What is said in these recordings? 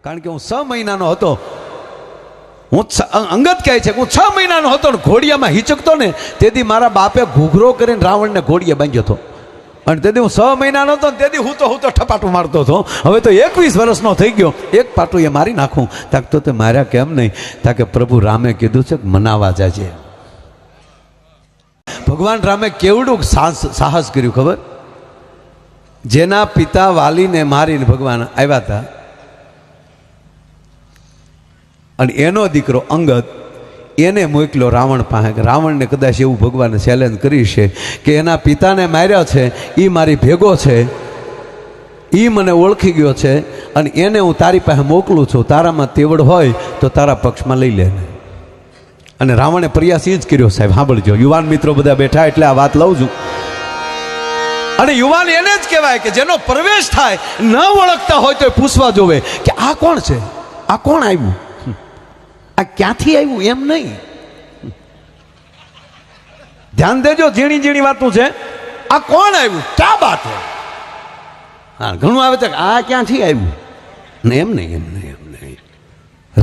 કારણ કે હું 6 મહિનાનો હતો. હું અંગત કહે છે કે હું 6 મહિનાનો હતો ને ઘોડિયામાં હિચકતો ને તેથી મારા બાપે ઘૂઘરો કરીને રાવણને ઘોડિયા બાંધ્યો હતો. અને તેથી હું 6 મહિનાનો હતો ને તેથી હું તો ઠપાટું મારતો હતો. હવે તો 21 વર્ષનો થઈ ગયો, એક પાટું એ મારી નાખું. તાક તો તે માર્યા કેમ નહીં? તાકે પ્રભુ રામે કીધું છે કે મનાવા જાજે. ભગવાન રામે કેવડું સાહસ કર્યું ખબર? જેના પિતા વાલીને મારીને ભગવાન આવ્યા હતા અને એનો દીકરો અંગદ એને મોકલ્યો રાવણ પાસે. રાવણને કદાચ એવું ભગવાને ચેલેન્જ કરી છે કે એના પિતાને માર્યા છે, એ મારી ભેગો છે, એ મને ઓળખી ગયો છે અને એને હું તારી પાસે મોકલું છું. તારામાં તેવડ હોય તો તારા પક્ષમાં લઈ લે. અને રાવણે પ્રયાસ એ જ કર્યો. સાહેબ સાંભળજો, યુવાન મિત્રો બધા બેઠા એટલે આ વાત લઉં છું. અને યુવાન એને જ કહેવાય કે જેનો પ્રવેશ થાય ન ઓળખતા હોય તો પૂછવા જોવે કે આ કોણ છે, આ કોણ આવ્યું, આ ક્યાંથી આવ્યું, એમ નહીં. ધ્યાન દેજો, ઝીણી ઝીણી વાતો છે. આ કોણ આવ્યું, ક્યાં બાત છે. હા, ઘણું આવે છે આ ક્યાંથી આવ્યું ને, એમ નહીં, એમ નહીં, એમ નહીં.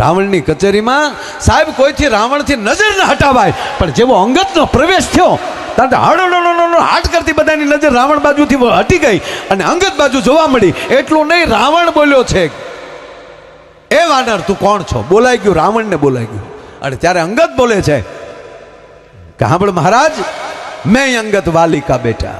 રાવણની કચેરીમાં સાહેબ કોઈથી રાવણથી નજર ન હટાવાય, પણ જેવો અંગતનો પ્રવેશ થયો હડો હાટ કરતી બધાની નજર રાવણ બાજુથી હટી ગઈ અને અંગત બાજુ જોવા મળી. એટલું નહીં, રાવણ બોલ્યો છે એ વાનર તું કોણ છો? બોલાઈ ગયું, રાવણને બોલાઈ ગયું. અને ત્યારે અંગત બોલે છે કે સાંભળ મહારાજ, મેં અંગત વાલી કા બેટા.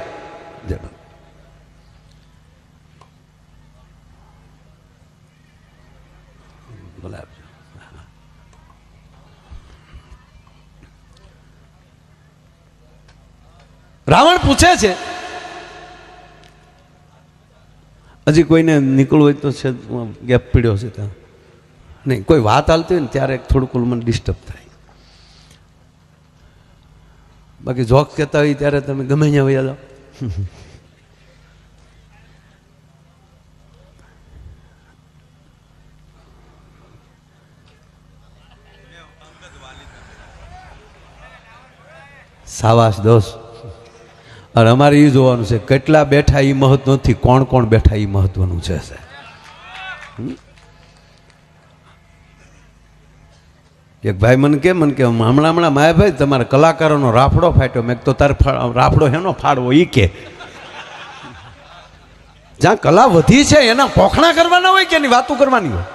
રાવણ પૂછે છે, હજી કોઈને નીકળવું હોય તો છે, ગેપ પીડ્યો છે ત્યાં નહીં, કોઈ વાત હાલતી હોય ને ત્યારે થોડુંક મને ડિસ્ટર્બ થાય. બાકી જોક્સ કહેતા હોય ત્યારે તમે ગમે ત્યાં વયા જાઓ. સાવાસ દોસ્ત. અને અમારે એ જોવાનું છે કેટલા બેઠા એ મહત્વ નથી, કોણ કોણ બેઠા એ મહત્વનું છે. એક ભાઈ મને કે હમણાં માયાભાઈ તમારા કલાકારોનો રાફડો ફાટ્યો. મેં તો તારે રાફડો હેનો ફાડવો એ કે જ્યાં કલા વધી છે એના પોખણા કરવાના હોય કે એની વાતો કરવાની હોય.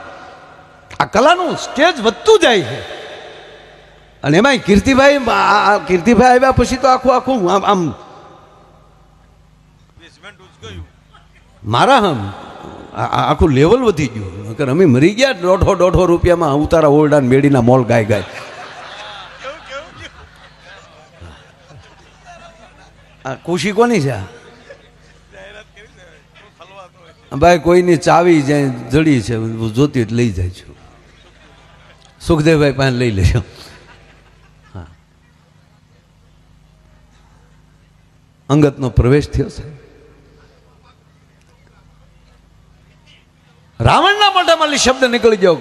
આ કલાનું સ્ટેજ વધતું જાય છે. અને એમાં કીર્તિભાઈ આવ્યા પછી તો આખું આમ મારા આખું લેવલ વધી ગયું. અમે મરી ગયા 150 રૂપિયામાં ઉતારા ઓરડા મેડીના મોલ ગાય. આ ખુશી કોની છે? ભાઈ કોઈની ચાવી જાય જડી છે, જોતી લઈ જાય છું. સુખદેવભાઈ પાસે લઈ લેજો. હા, અંગતનો પ્રવેશ થયો છે. રાવણના મોઢામાં શબ્દ નીકળી ગયો,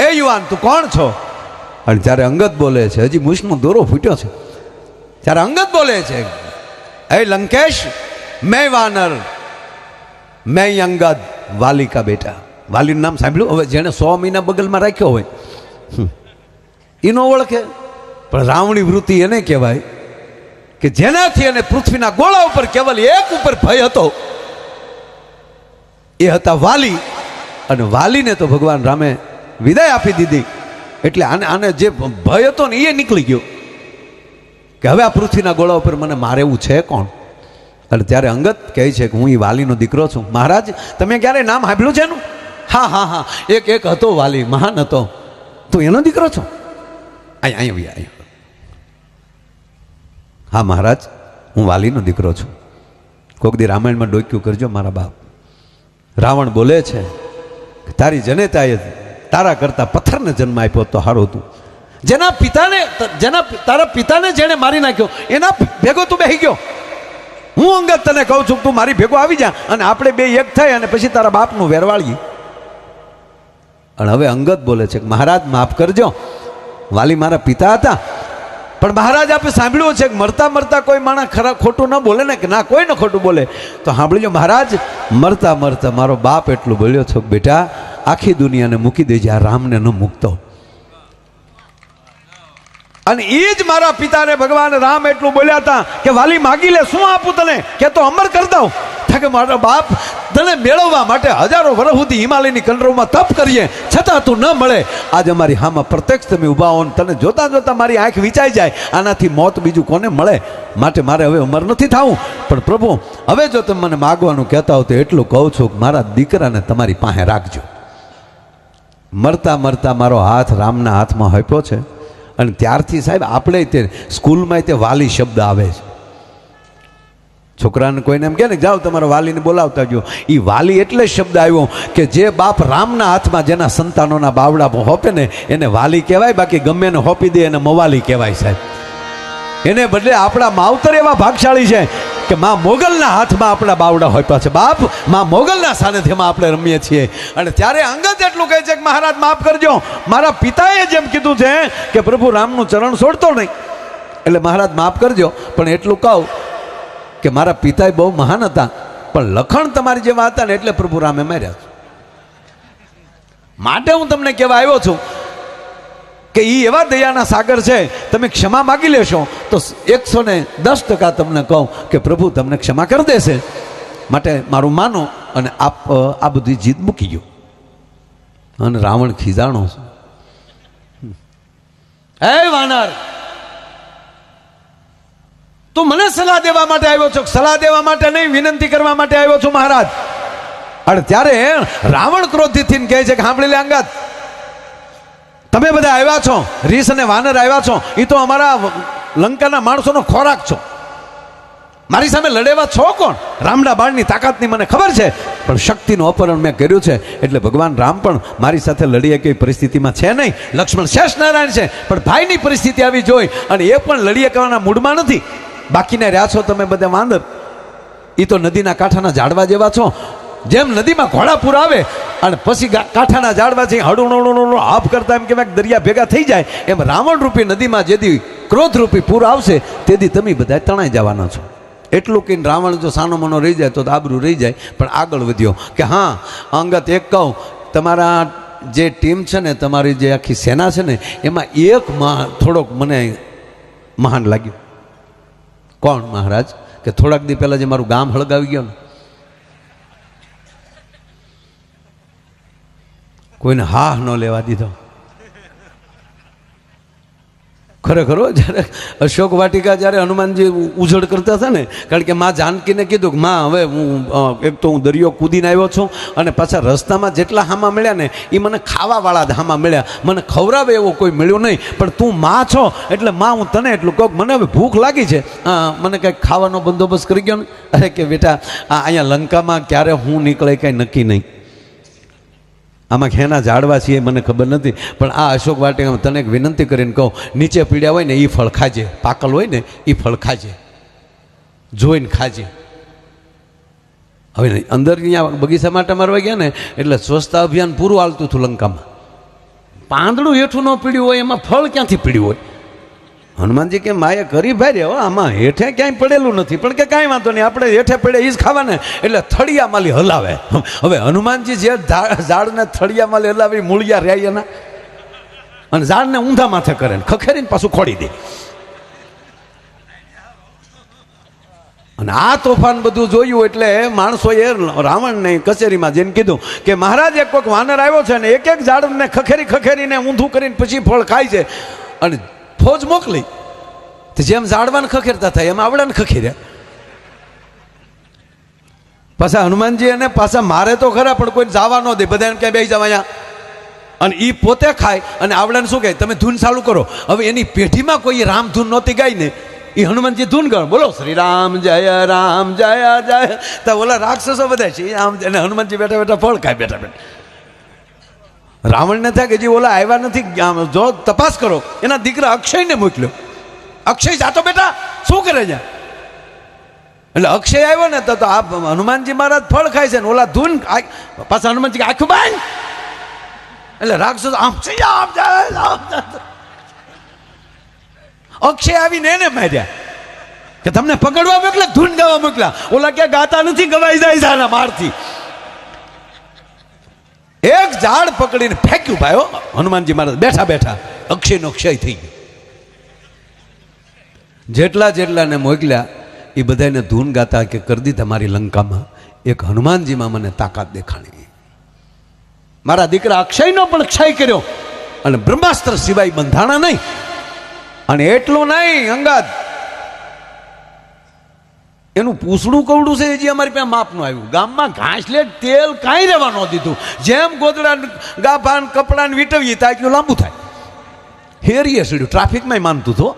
એ યુવાન તું કોણ છો? અને ત્યારે અંગત બોલે છે, હજી મૂછનો દોરો ફૂટ્યો છે. ત્યારે અંગત બોલે છે, એ લંકેશ, મેં વાનર, મેં અંગદ વાલી કા બેટા. વાલીનું નામ સાંભળ્યું? હવે જેને 100 મહિના બગલમાં રાખ્યો હોય એ ન ઓળખે, પણ રાવણી વૃત્તિ એને કહેવાય કે જેનાથી એને પૃથ્વીના ગોળા ઉપર કેવલ એક ઉપર ભય હતો, એ હતા વાલી. અને વાલીને તો ભગવાન રામે વિદાય આપી દીધી. એટલે આને જે ભય હતો ને એ નીકળી ગયો કે હવે આ પૃથ્વીના ગોળા ઉપર મને મારે એવું છે કોણ? અને ત્યારે અંગત કહે છે કે હું એ વાલીનો દીકરો છું. મહારાજ તમે ક્યારે નામ સાંભળ્યું છે એનું? હા, એક હતો વાલી, મહાન હતો. તું એનો દીકરો છો? અહીંયા. હા મહારાજ, હું વાલીનો દીકરો છું. કોક દી રામાયણમાં ડોક્યું કરજો મારા બાપ. રાવણ બોલે છે તારી જનેતાએ તારા કરતા પથ્થરને જન્મ આપ્યો તો સારું હતું. તારા પિતાને જેને મારી નાખ્યો એના ભેગો તું બેસી ગયો. હું અંગત તને કહું છું તું મારી ભેગો આવી જા અને આપણે બે એક થઈ અને પછી તારા બાપનું વેરવાળીએ. અને હવે અંગત બોલે છે મહારાજ માફ કરજો, વાલી મારા પિતા હતા, પણ મહારાજ આપણે સાંભળ્યું છે કે મરતા મરતા કોઈ માણસ ખોટું ન બોલે ને, કે ના કોઈ ન ખોટું બોલે. તો સાંભળી લો મહારાજ, મરતા મરતા મારો બાપ એટલું બોલ્યો છો બેટા આખી દુનિયાને મૂકી દેજે, આ રામને ન મૂકતો. અને એ જ મારા પિતાને ભગવાન રામ એટલું બોલ્યા હતા કે વાલી માગી લે, શું આપું તને, કે તો અમર કર દઉં. કે મારા બાપ તને મેળવવા માટે હજારો વર્ષ સુધી હિમાલયની કંડરોમાં તપ કરીએ, છતાં તું ન મળે. આજ અમારી હામાં પ્રત્યક્ષ તમે ઊભા હો, તને જોતા જોતા મારી આંખ વિચાઈ જાય, આનાથી મોત બીજું કોને મળે. માટે મારે હવે અમર નથી થવું. પણ પ્રભુ, હવે જો તમે મને માગવાનું કહેતા હો તો એટલું કહું છું કે મારા દીકરાને તમારી પાસે રાખજો. મરતા મરતા મારો હાથ રામના હાથમાં આપ્યો છે. અને ત્યારથી સાહેબ આપણે તે સ્કૂલમાં તે વાલી શબ્દ આવે છે. છોકરાને કોઈને એમ કહે ને જાઓ તમારા વાલીને બોલાવતા ગયો, એ વાલી એટલે શબ્દ આવ્યો કે જે બાપ રામના હાથમાં જેના સંતાનોના બાવડા હોપે ને એને વાલી કહેવાય, બાકી ગમે એને હોપી દે એને મવાલી કહેવાય સાહેબ. એને બદલે આપણા માવતર એવા ભાગશાળી છે કે મા મોગલના હાથમાં આપણા બાવડા હોપ્યા છે. બાપ મા મોગલના સાનિધ્યમાં આપણે રમીએ છીએ. અને ત્યારે અંગત એટલું કહે છે કે મહારાજ માફ કરજો, મારા પિતાએ જેમ કીધું છે કે પ્રભુ રામનું ચરણ છોડતો નહીં, એટલે મહારાજ માફ કરજો. પણ એટલું કહું કે મારા પિતા બહુ મહાન હતા, પણ લખણ તમારી જેવા હતા ને એટલે પ્રભુ રામે માર્યા છે. માટે હું તમને કહેવા આવ્યો છું કે એ એવા દયાના સાગર છે, તમે ક્ષમા માગી લેશો તો 110% તમને કહું કે પ્રભુ તમને ક્ષમા કરી દેશે. માટે મારું માનો અને આપ આ બધી જીત મૂકી ગયો. અને રાવણ ખીજાણો છે, હે વાનર, તું મને સલાહ દેવા માટે આવ્યો છો? સલાહ દેવા માટે નહીં, વિનંતી કરવા માટે આવ્યો છું મહારાજ. અને ત્યારે રાવણ ક્રોધિત થઈને કહે છે કે સાંભળી લે અંગત, તમે બધા આવ્યા છો, રીસ અને વાનર આવ્યા છો, એ તો અમારા લંકાના માણસોનો ખોરાક છો. મારી સામે લડેવા છો કોણ? રામના બાણની તાકાતની મને ખબર છે, પણ શક્તિનું અપહરણ મેં કર્યું છે. એટલે ભગવાન રામ પણ મારી સાથે લડીએ કઈ પરિસ્થિતિમાં છે નહીં. લક્ષ્મણ શેષ નારાયણ છે, પણ ભાઈની પરિસ્થિતિ આવી જોઈ અને એ પણ લડીએ કરવાના મૂડમાં નથી. બાકીને રહ્યા છો તમે બધા વાંદર, એ તો નદીના કાંઠાના ઝાડવા જેવા છો. જેમ નદીમાં ઘોડાપૂર આવે અને પછી કાંઠાના ઝાડવા છે હળું હાફ કરતા એમ કે દરિયા ભેગા થઈ જાય, એમ રાવણ રૂપી નદીમાં જેથી ક્રોધ રૂપી પૂર આવશે તેથી તમે બધા તણાઈ જવાના છો. એટલું કહીને રાવણ જો સાનો મનો રહી જાય તો આબરૂ રહી જાય. પણ આગળ વધ્યો કે હા અંગત, એક કહું, તમારા જે ટીમ છે ને, તમારી જે આખી સેના છે ને, એમાં એક થોડોક મને મહાન લાગ્યો. કોણ મહારાજ? કે થોડાક દી પહેલાં જે મારું ગામ હળગાવી ગયો ને, કોઈને હા ન લેવા દીધો. ખરેખર જ્યારે અશોક વાટિકા જ્યારે હનુમાનજી ઉજળ કરતા હતા ને, કારણ કે મા જાનકીને કીધું કે મા હવે હું એક તો હું દરિયો કૂદીને આવ્યો છું, અને પાછા રસ્તામાં જેટલા હામા મળ્યા ને એ મને ખાવાવાળા જ હામા મળ્યા, મને ખવડાવે એવો કોઈ મળ્યો નહીં. પણ તું મા છો એટલે મા હું તને એટલું કહું, મને હવે ભૂખ લાગી છે, મને કંઈક ખાવાનો બંદોબસ્ત કરી ગયો ને. અરે કે બેટા, અહીંયા લંકામાં ક્યારે હું નીકળે કાંઈ નક્કી નહીં. આમાં ઘેના ઝાડવા છીએ મને ખબર નથી, પણ આ અશોક વાટિકામાં તને એક વિનંતી કરીને કહું, નીચે પીડ્યા હોય ને એ ફળ ખાજે, પાકલ હોય ને એ ફળ ખાજે, જોઈને ખાજે. હવે અંદર અહીંયા બગીચા માટે મારવા ગયા ને એટલે સ્વચ્છતા અભિયાન પૂરું હાલતું હતું લંકામાં. પાંદડું હેઠું ન પીડ્યું હોય એમાં ફળ ક્યાંથી પીડ્યું હોય? હનુમાનજી કે માએ કરી ભાઈ હો, આમાં હેઠે ક્યાંય પડેલું નથી. પણ કે કાંઈ વાંધો નહીં, આપણે હેઠે પડે એ જ ખાવાને. એટલે થળિયા માલી હલાવે. હવે હનુમાનજી જે ઝાડને થળિયા માલી હલાવી મૂળિયા રહ્યા એના, અને ઝાડને ઊંધા માથે કરે ને ખખેરીને પાછું ખોડી દે. અને આ તોફાન બધું જોયું એટલે માણસોએ રાવણને કચેરીમાં જઈને કીધું કે મહારાજ, એક કોઈક વાનર આવ્યો છે ને એક એક ઝાડને ખખેરીને ઊંધું કરીને પછી ફળ ખાય છે. અને ફોજ મોકલી, જેમ ઝાડવાને ખખેરતા થાય એમ આવડાને ખખેર્યા. પાછા હનુમાનજી એને પાછા મારે તો ખરા, પણ કોઈ જવા ન દે, બધા એમ ક્યાંય બેસી જવા અહીંયા. અને એ પોતે ખાય અને આવડાને શું કહે, તમે ધૂન ચાલુ કરો. હવે એની પેઢીમાં કોઈ રામ ધૂન નહોતી ગાઈ ને, એ હનુમાનજી ધૂન ગાય, બોલો શ્રી રામ જય જય. તો ઓલા રાક્ષસો બધા છે આમ, અને હનુમાનજી બેઠા બેઠા ફળ ખાય બેઠા બેઠા. રાવણને થાય કે જે ઓલા આવ્યા નથી, જો તપાસ કરો. એના દીકરા અક્ષયને મોકલ્યો, અક્ષય જાતો બેટા શું કરે છે? એટલે અક્ષય આવ્યો ને તો આ હનુમાનજી મહારાજ ફળ ખાય છે ને ઓલા ધૂન. પાછા હનુમાનજી આખું બાંધ, એટલે રાક્ષસ આમ અક્ષય આવીને એને માર્યા કે તમને પકડવા મોકલ્યા, ધૂન ગાવા મોકલ્યા. ઓલા ક્યાં ગાતા નથી, ગવાઈ જાય છે આના મારથી. એક ઝાડ પકડીને ફેંક્યું ભાઈઓ. હનુમાનજી મહારાજ બેઠા બેઠા અક્ષયનો ક્ષય થઈ ગયો. જેટલા જેટલાને મોકલ્યા એ બધાને ધૂન ગાતા કે કરી દીધા મારી લંકામાં. એક હનુમાનજીમાં મને તાકાત દેખાણી. મારા દીકરા અક્ષયનો પણ ક્ષય કર્યો અને બ્રહ્માસ્ત્ર સિવાય બંધાણા નહીં. અને એટલું નહીં અંગદ, એનું પૂછડું કવડું છે હજી અમારી પાસે માપનું આવ્યું. ગામમાં ઘાસલેટ તેલ કાંઈ રહેવા ન દીધું. જેમ ગોદડા ગાભાન કપડાને વીટવીએ ત્યાં એટલું લાંબુ થાય. હેરીએ સીડ્યું ટ્રાફિકમાં માનતું હતું.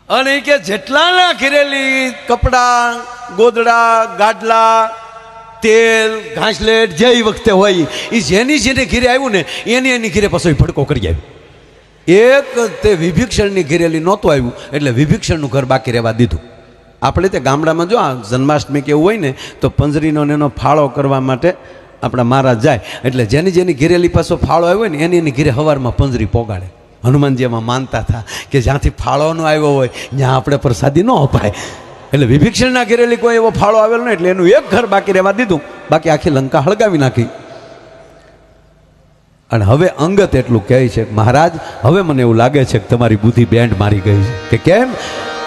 અને કે જેટલાના ઘેરેલી કપડાં ગોદડા ગાડલા તેલ ઘાસલેટ જે વખતે હોય એ જેની જેને ઘીરે આવ્યું ને એની ઘીરે પાછો ભડકો કરી આવ્યું. એક તે વિભીક્ષણની ઘેરેલી નહોતું આવ્યું એટલે વિભીક્ષણનું ઘર બાકી રહેવા દીધું. આપણે તે ગામડામાં જો આ જન્માષ્ટમી કે એવું હોય ને તો પંજરીનો એનો ફાળો કરવા માટે આપણા મહારાજ જાય. એટલે જેની ઘેરેલી પાછો ફાળો આવ્યો ને એની ઘીરે હવારમાં પંજરી પોગાડે. હનુમાનજી એમાં માનતા હતા કે જ્યાંથી ફાળોનો આવ્યો હોય ત્યાં આપણે પ્રસાદી ન અપાય. એટલે વિભીક્ષણના ઘેરેલી કોઈ એવો ફાળો આવેલો નહીં એટલે એનું એક ઘર બાકી રહેવા દીધું. બાકી આખી લંકા હળગાવી નાખી. અને હવે અંગત એટલું કહે છે કે મહારાજ હવે મને એવું લાગે છે કે તમારી બુદ્ધિ બેન્ડ મારી ગઈ છે. કે કેમ?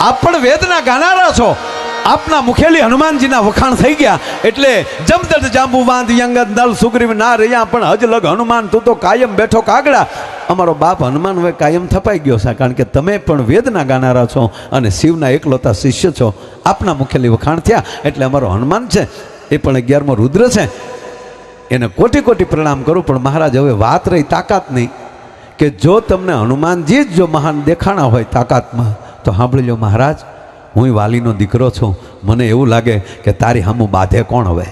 આપ પણ વેદના ગાનારા છો. આપના મુખેલી હનુમાનજીના વખાણ થઈ ગયા એટલે જમદડ જાંબુવાંદ યંગદ નલ સુગ્રીવ ના રહ્યા પણ હજ લગ હનુમાન તું તો કાયમ બેઠો કાગડા. અમારો બાપ હનુમાન હવે કાયમ થપાઈ ગયો છે કારણ કે તમે પણ વેદના ગાનારા છો અને શિવના એકલોતા શિષ્ય છો. આપના મુખેલી વખાણ થયા એટલે અમારો હનુમાન છે એ પણ 11મો રુદ્ર છે એને કોટી કોટી પ્રણામ કરું. પણ મહારાજ હવે વાત રહી તાકાત નહીં કે જો તમને હનુમાનજી જ જો મહાન દેખાણા હોય તાકાતમાં તો સાંભળી લો મહારાજ, હું વાલીનો દીકરો છું. મને એવું લાગે કે તારી સામું બાધે કોણ હવે?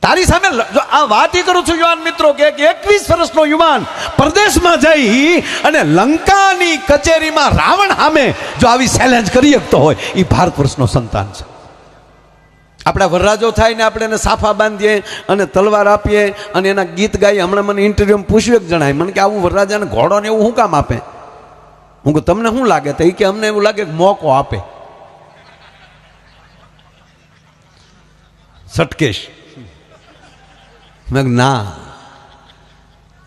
તારી સામે જો આ વાત કરું છું યુવાન મિત્રો કે 21 વર્ષનો યુવાન પરદેશમાં જઈ અને લંકાની કચેરીમાં રાવણ સામે જો આવી ચેલેન્જ કરી શકતો હોય એ ભારત વર્ષનો સંતાન છે. આપણા વરરાજો થાય ને આપણે એને સાફા બાંધીએ અને તલવાર આપીએ અને એના ગીત ગાઈએ. હમણાં મને ઇન્ટરવ્યુમાં પૂછ્યું એક જણાય મને કે આવું વરરાજાને ઘોડો ને એવું શું કામ આપે? હું કહું તમને શું લાગે? તો એ કે અમને એવું લાગે કે મોકો આપે. સટકેશ મેં ના,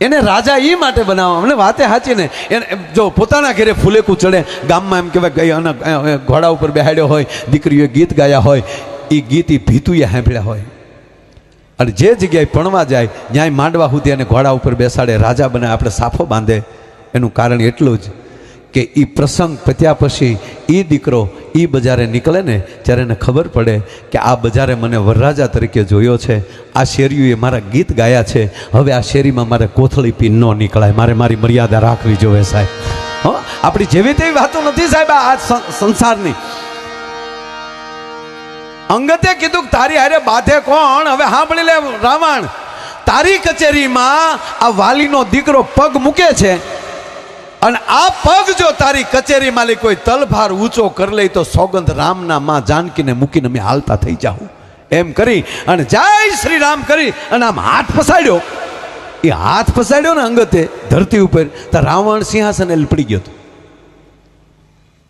એને રાજા એ માટે બનાવવા અમને વાતે સાચી ને. એને જો પોતાના ઘરે ફૂલેકું ચડે ગામમાં એમ કહેવાય અને ઘોડા ઉપર બેહાડ્યો હોય દીકરીઓએ ગીત ગાયા હોય એ ગીત એ ભીતુએ સાંભળ્યા હોય અને જે જગ્યાએ પણવા જાય ન્યાય માંડવા સુધી એને ઘોડા ઉપર બેસાડે રાજા બને આપણે સાફો બાંધે. એનું કારણ એટલું જ કે એ પ્રસંગ પત્યા પછી એ દીકરો એ બજારે નીકળે ને ત્યારે એને ખબર પડે કે આ બજારે મને વરરાજા તરીકે જોયો છે. આ શેરીઓએ મારા ગીત ગાયા છે. હવે આ શેરીમાં મારે કોથળી પી ન નીકળાય. મારે મારી મર્યાદા રાખવી જોઈએ સાહેબ. આપણી જેવી તેવી વાતો નથી સાહેબ આ સંસારની. અંગતે કીધું કે તારી હારે બાધે કોણ? હવે સાંભળી લે રાવણ, તારી કચેરીમાં આ વાલીનો દીકરો પગ મૂકે છે અને આ પગ જો તારી કચેરી માલી કોઈ તલભાર ઊંચો કરી લે તો સોગંદ રામના માં જાનકીને મૂકીને અમે હાલતા થઈ જાઉં. એમ કરી અને જય શ્રી રામ કરી અને આમ હાથ ફસાડ્યો. એ હાથ ફસાડ્યો ને અંગતે ધરતી ઉપર તો રાવણ સિંહાસન પડી ગયો.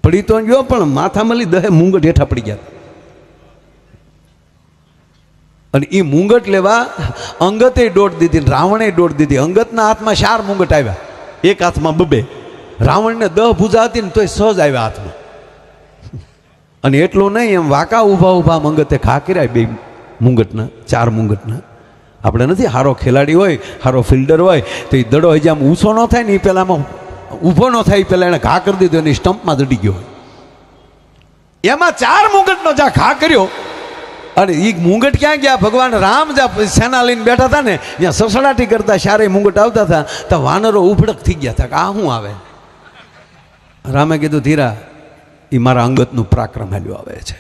પડી તો ગયો પણ માથા મળી દહે મુંગટ હેઠા પડી ગયા. અને એ મુંગટ લેવા અંગતે દોડ દીધી, રાવણે દોડ દીધી. અંગતના હાથમાં 4 મુંગટ આવ્યા, એક હાથમાં 2. રાવણને 10 ભૂજા હતી ને તોય સહજ આવ્યા હાથમાં. અને એટલું નહીં એમ વાંકા ઊભા ઊભા અંગતે ખા કર્યા 2 મુંગટના 4 મુંગટના. આપણે નથી હારો ખેલાડી હોય હારો ફિલ્ડર હોય તો એ દડો હજી આમ ઊંચો ન થાય ને એ પહેલાં ઊભો ન થાય એ પહેલાં એને ઘા કરી દીધો એની સ્ટમ્પમાં દડી ગયો હોય. એમાં 4 મુંગટનો જ્યાં ઘા કર્યો અને એ મુંગટ ક્યાં ગયા? ભગવાન રામ જ્યાં સેના લઈને બેઠા હતા ને ત્યાં સસડાટી કરતા 4 મુંગટ આવતા હતા તો વાનરો ઉભડક થઈ ગયા હતા કે આ શું આવે? રામે કીધું ધીરા એ મારા અંગતનું પરાક્રમ હાલ્યું આવે છે.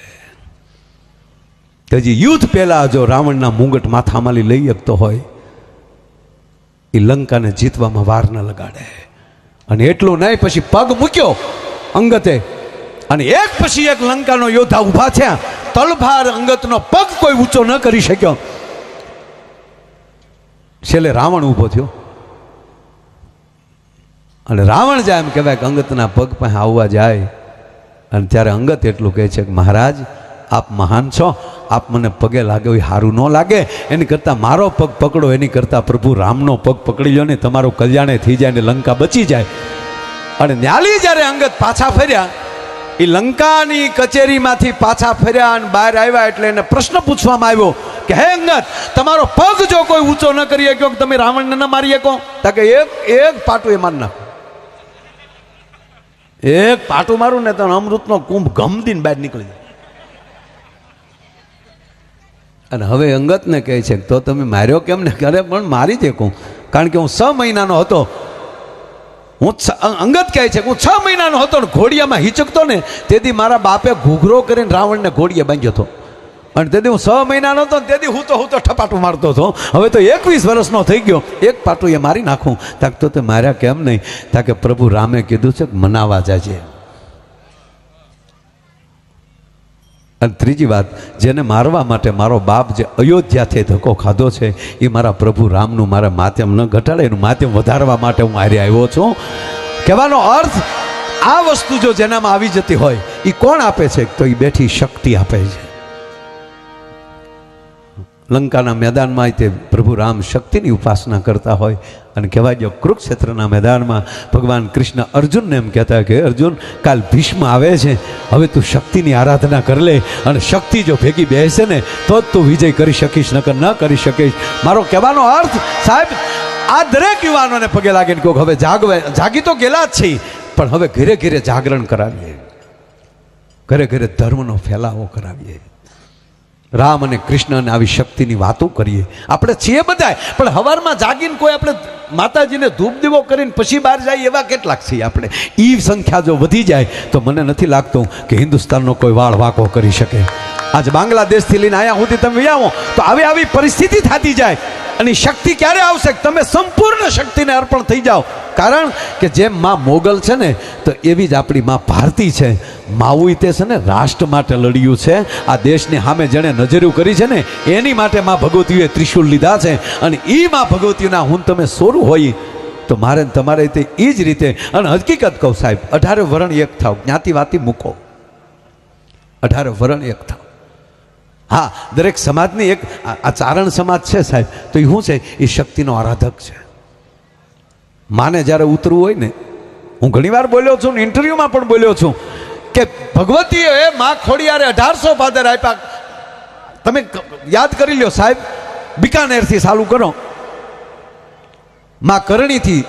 હજી યુદ્ધ પહેલા જો રાવણના મુંગટ માથામાં લઈ શકતો હોય એ લંકાને જીતવામાં વાર ન લગાડે. અને એટલું નહીં પછી પગ મૂક્યો અંગતે અને એક પછી એક લંકાનો યોદ્ધા ઊભા થયા. તલભાર અંગતનો પગ કોઈ ઊંચો ન કરી શક્યો. છેલ્લે રાવણ ઊભો થયો અને રાવણ જાય એમ કહેવાય કે અંગતના પગ પાસે આવવા જાય અને ત્યારે અંગત એટલું કહે છે કે મહારાજ આપ મહાન છો, આપ મને પગે લાગે એ સારું ન લાગે, એની કરતાં મારો પગ પકડો, એની કરતાં પ્રભુ રામનો પગ પકડી લો ને તમારું કલ્યાણે થઈ જાય ને લંકા બચી જાય. અને ન્યાલી જ્યારે અંગદ પાછા ફર્યા, એ લંકાની કચેરીમાંથી પાછા ફર્યા અને બહાર આવ્યા એટલે એને પ્રશ્ન પૂછવામાં આવ્યો કે હે અંગદ, તમારો પગ જો કોઈ ઊંચો ન કરી શક્યો કે તમે રાવણને ન મારી શકો? તો કે એક પાટું એ મારી નાખો, એક પાટું મારું ને તો અમૃતનો કુંભ ગમદીને બહાર નીકળી જાય. અને હવે અંગદને કહે છે તો તમે માર્યો કેમ ને? અરે પણ મારી જ કહું, કારણ કે હું 6 મહિનાનો હતો. અંગદ કહે છે કે હું 6 મહિનાનો હતો ને ઘોડિયામાં હિચકતો ને તેથી મારા બાપે ઘૂઘરો કરીને રાવણને ઘોડીએ બાંધ્યો હતો. અને તેથી હું 6 મહિનાનો હતો ને તેથી હું તો ઠપાટું મારતો હતો. હવે તો 21 વર્ષનો થઈ ગયો, એક પાટું એ મારી નાખું. તાક તો તે માર્યા કેમ નહીં? તાકે પ્રભુ રામે કીધું છે કે મનાવા જાજે. અને ત્રીજી વાત, જેને મારવા માટે મારો બાપ જે અયોધ્યાથી ધક્કો ખાધો છે એ મારા પ્રભુ રામનું મારા માધ્યમ ન ઘટાડે, એનું માધ્યમ વધારવા માટે હું હારે આવ્યો છું. કહેવાનો અર્થ, આ વસ્તુ જો જેનામાં આવી જતી હોય એ કોણ આપે છે? તો એ બેઠી શક્તિ આપે છે. લંકાના મેદાનમાં તે પ્રભુ રામ શક્તિની ઉપાસના કરતા હોય. અને કહેવાય જો કુરુક્ષેત્રના મેદાનમાં ભગવાન કૃષ્ણ અર્જુનને એમ કહેતા કે અર્જુન, કાલ ભીષ્મ આવે છે, હવે તું શક્તિની આરાધના કરી લે, અને શક્તિ જો ભેગી બેસે ને તો જ તું વિજય કરી શકીશ, નકર ન કરી શકીશ. મારો કહેવાનો અર્થ સાહેબ, આ દરેક યુવાનોને પગે લાગીને કહો હવે જાગી તો ગયેલા જ છે, પણ હવે ઘરે ઘરે જાગરણ કરાવીએ, ઘરે ઘરે ધર્મનો ફેલાવો કરાવીએ, રામ અને કૃષ્ણને આવી શક્તિની વાતો કરીએ. આપણે છીએ બધાય, પણ હવારમાં જાગીને કોઈ આપણે માતાજીને ધૂપ દીવો કરીને પછી બહાર જાય એવા કેટલાક છીએ આપણે. એ સંખ્યા જો વધી જાય તો મને નથી લાગતું કે હિન્દુસ્તાનનો કોઈ વાળ વાંકો કરી શકે. આજ બાંગ્લાદેશથી લઈને અહીંયા સુધી તમે આવો તો આવી પરિસ્થિતિ થતી જાય. અને શક્તિ ક્યારે આવશે? તમે સંપૂર્ણ શક્તિને અર્પણ થઈ જાઓ. કારણ કે જેમ માં મોગલ છે ને, તો એવી જ આપણી માં ભારતી છે. માવું તે છે ને રાષ્ટ્ર માટે લડ્યું છે. આ દેશની સામે જેણે નજરું કરી છે ને એની માટે માં ભગવતીએ ત્રિશુલ લીધા છે. અને એ માં ભગવતીના હું તમે સોરું હોય તો મારે તમારે તે એ જ રીતે. અને હકીકત કહું સાહેબ, 18 વરણ એક થાવ, જ્ઞાતિવાતી મૂકો, 18 વરણ એક થાવ. હા, દરેક સમાજની એક આ ચારણ સમાજ છે સાહેબ, તો એ શું છે? એ શક્તિનો આરાધક છે. માને જ્યારે ઉતરવું હોય ને, હું ઘણીવાર બોલ્યો છું, ઇન્ટરવ્યુમાં પણ બોલ્યો છું કે ભગવતીએ માં ખોડિયારે 1800 ભાદર આપ્યા. તમે યાદ કરી લો સાહેબ, બિકાનેરથી ચાલુ કરો, માં કરણીથી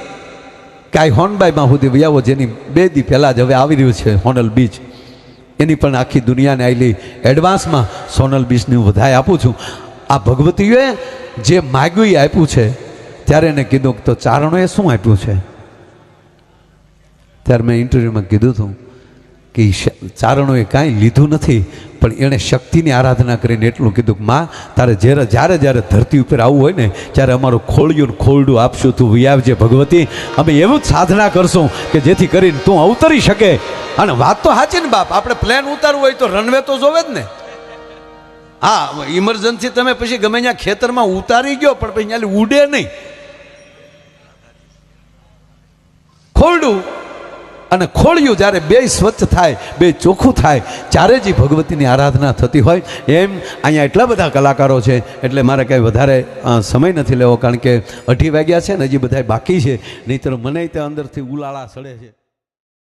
કાંઈ હોનબાઈમાં સુધી વ્યાવો, જેની 2 દી પહેલાં જ હવે આવી રહ્યું છે હોનલ બીચ, એની પણ આખી દુનિયાને આવેલી એડવાન્સમાં સોનલ બીચની હું વધાઈ આપું છું. આ ભગવતીએ જે માગ્યું એ આપ્યું છે. ત્યારે એને કીધું તો ચારણોએ શું આપ્યું છે? ત્યારે મેં ઇન્ટરવ્યૂમાં કીધું હતું કે ચારણોએ કાંઈ લીધું નથી, પણ એણે શક્તિની આરાધના કરીને એટલું કીધું કે માં, તારે જ્યારે ધરતી ઉપર આવવું હોય ને ત્યારે અમારું ખોળિયું ખોલડું આપશું, તું વિયાવજે ભગવતી. અમે એવું જ સાધના કરશું કે જેથી કરીને તું અવતરી શકે. અને વાત તો સાચી ને બાપ, આપણે પ્લેન ઉતારવું હોય તો રનવે તો જોવે જ ને. હા, ઇમરજન્સી તમે પછી ગમે ત્યાં ખેતરમાં ઉતારી ગયો પણ પછી ત્યાં ઉડે નહીં. ખોલડું અને ખોળિયું જ્યારે 2 સ્વચ્છ થાય, 2 ચોખ્ખું થાય, ત્યારે જ ભગવતીની આરાધના થતી હોય. એમ અહીંયા એટલા બધા કલાકારો છે, એટલે મારે કંઈ વધારે સમય નથી લેવો, કારણ કે 2:30 વાગ્યા છે ને, હજી બધા બાકી છે. નહીંતર મને ત્યાં અંદરથી ઉલાળા સડે છે.